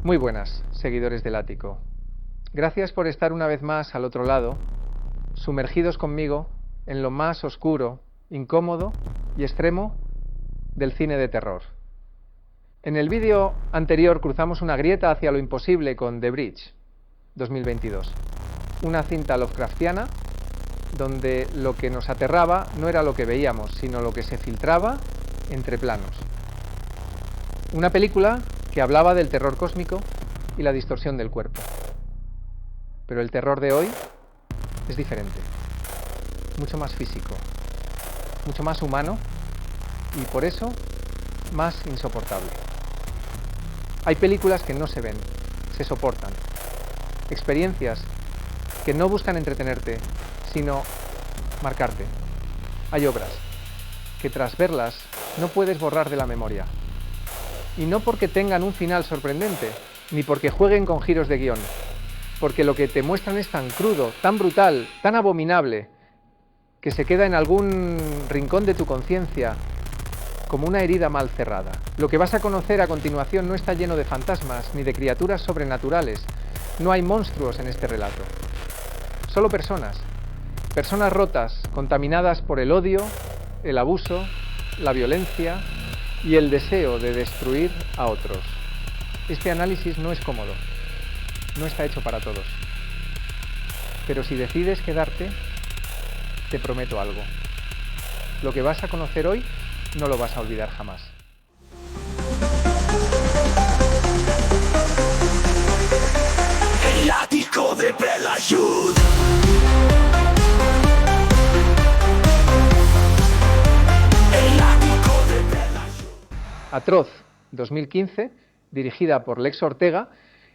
Muy buenas, seguidores del Ático. Gracias por estar una vez más al otro lado, sumergidos conmigo en lo más oscuro, incómodo y extremo del cine de terror. En el vídeo anterior cruzamos una grieta hacia lo imposible con The Bridge, 2022. Una cinta lovecraftiana donde lo que nos aterraba no era lo que veíamos, sino lo que se filtraba entre planos. Una película que hablaba del terror cósmico y la distorsión del cuerpo. Pero el terror de hoy es diferente, mucho más físico, mucho más humano y por eso más insoportable. Hay películas que no se ven, se soportan. Experiencias que no buscan entretenerte, sino marcarte. Hay obras que tras verlas no puedes borrar de la memoria. Y no porque tengan un final sorprendente, ni porque jueguen con giros de guión, porque lo que te muestran es tan crudo, tan brutal, tan abominable, que se queda en algún rincón de tu conciencia como una herida mal cerrada. Lo que vas a conocer a continuación no está lleno de fantasmas ni de criaturas sobrenaturales. No hay monstruos en este relato. Solo personas. Personas rotas, contaminadas por el odio, el abuso, la violencia y el deseo de destruir a otros. Este análisis no es cómodo. No está hecho para todos. Pero si decides quedarte, te prometo algo. Lo que vas a conocer hoy no lo vas a olvidar jamás. El Ático de Belayud. El Ático de Belayud. Atroz, 2015, dirigida por Lex Ortega,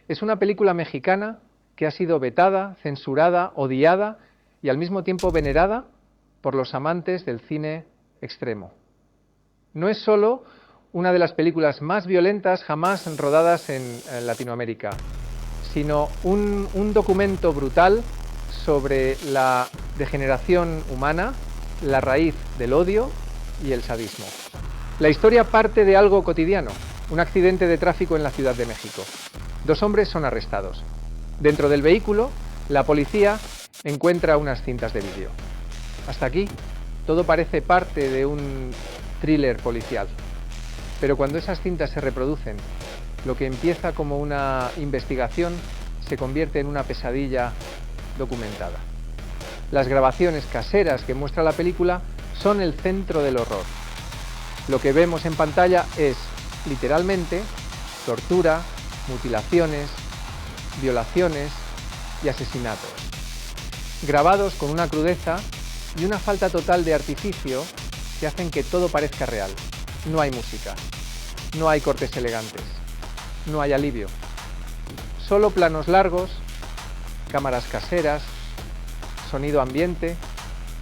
es una película mexicana que ha sido vetada, censurada, odiada y al mismo tiempo venerada por los amantes del cine extremo. No es solo una de las películas más violentas jamás rodadas en Latinoamérica, sino un documento brutal sobre la degeneración humana, la raíz del odio y el sadismo. La historia parte de algo cotidiano, un accidente de tráfico en la Ciudad de México. 2 hombres son arrestados. Dentro del vehículo, la policía encuentra unas cintas de vídeo. Hasta aquí, todo parece parte de un thriller policial. Pero cuando esas cintas se reproducen, lo que empieza como una investigación se convierte en una pesadilla documentada. Las grabaciones caseras que muestra la película son el centro del horror. Lo que vemos en pantalla es, literalmente, tortura, mutilaciones, violaciones y asesinatos, grabados con una crudeza y una falta total de artificio que hacen que todo parezca real. No hay música, no hay cortes elegantes, no hay alivio. Solo planos largos, cámaras caseras, sonido ambiente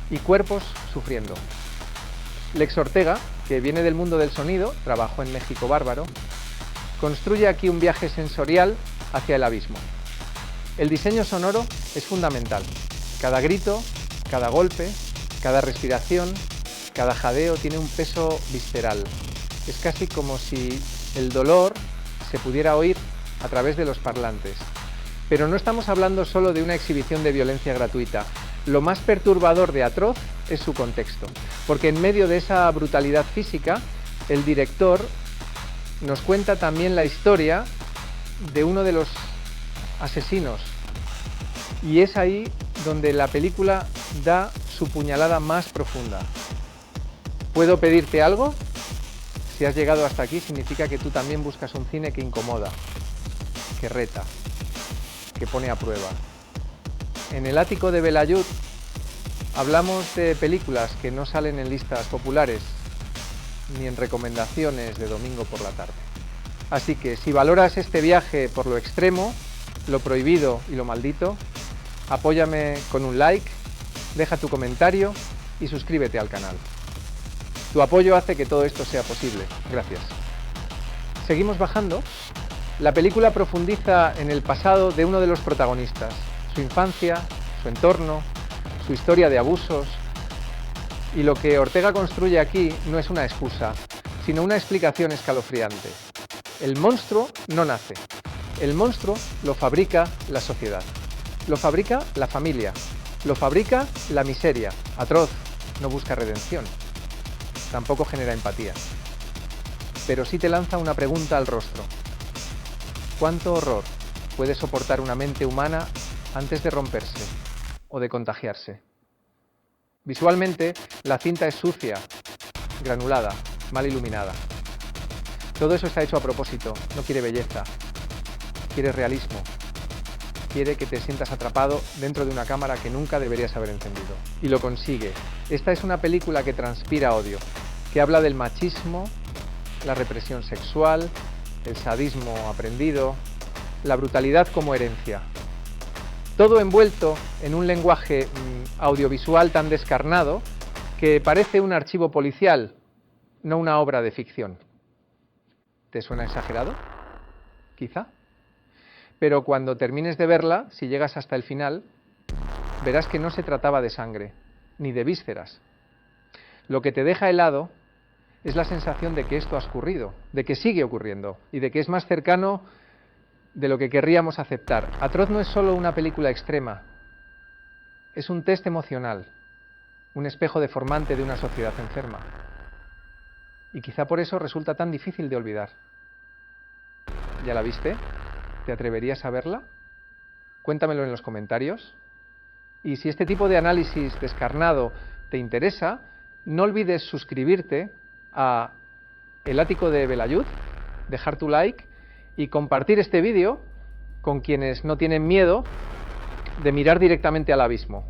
y cuerpos sufriendo. Lex Ortega, que viene del mundo del sonido, trabajó en México Bárbaro, construye aquí un viaje sensorial hacia el abismo. El diseño sonoro es fundamental. Cada grito, cada golpe, cada respiración, cada jadeo tiene un peso visceral. Es casi como si el dolor se pudiera oír a través de los parlantes. Pero no estamos hablando solo de una exhibición de violencia gratuita. Lo más perturbador de Atroz es su contexto, porque en medio de esa brutalidad física, el director nos cuenta también la historia de uno de los asesinos. Y es ahí donde la película da su puñalada más profunda. ¿Puedo pedirte algo? Si has llegado hasta aquí, significa que tú también buscas un cine que incomoda, que reta, que pone a prueba. En el Ático de Belayud hablamos de películas que no salen en listas populares ni en recomendaciones de domingo por la tarde. Así que si valoras este viaje por lo extremo, lo prohibido y lo maldito, apóyame con un like, deja tu comentario y suscríbete al canal. Tu apoyo hace que todo esto sea posible. Gracias. Seguimos bajando. La película profundiza en el pasado de uno de los protagonistas, su infancia, su entorno, su historia de abusos. Y lo que Ortega construye aquí no es una excusa, sino una explicación escalofriante. El monstruo no nace, El monstruo lo fabrica la sociedad, lo fabrica la familia, lo fabrica la miseria. Atroz no busca redención, tampoco genera empatía, pero sí te lanza una pregunta al rostro. ¿Cuánto horror puede soportar una mente humana antes de romperse o de contagiarse? Visualmente, la cinta es sucia, granulada, mal iluminada. Todo eso está hecho a propósito, no quiere belleza, quiere realismo, quiere que te sientas atrapado dentro de una cámara que nunca deberías haber encendido. Y lo consigue. Esta es una película que transpira odio, que habla del machismo, la represión sexual, el sadismo aprendido, la brutalidad como herencia. Todo envuelto en un lenguaje audiovisual tan descarnado que parece un archivo policial, no una obra de ficción. ¿Te suena exagerado? Quizá. Pero cuando termines de verla, si llegas hasta el final, verás que no se trataba de sangre, ni de vísceras. Lo que te deja helado es la sensación de que esto ha ocurrido, de que sigue ocurriendo y de que es más cercano de lo que querríamos aceptar. Atroz no es solo una película extrema, es un test emocional, un espejo deformante de una sociedad enferma. Y quizá por eso resulta tan difícil de olvidar. ¿Ya la viste? ¿Te atreverías a verla? Cuéntamelo en los comentarios. Y si este tipo de análisis descarnado te interesa, no olvides suscribirte a El Ático de Belayud, dejar tu like y compartir este vídeo con quienes no tienen miedo de mirar directamente al abismo.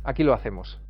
Aquí lo hacemos.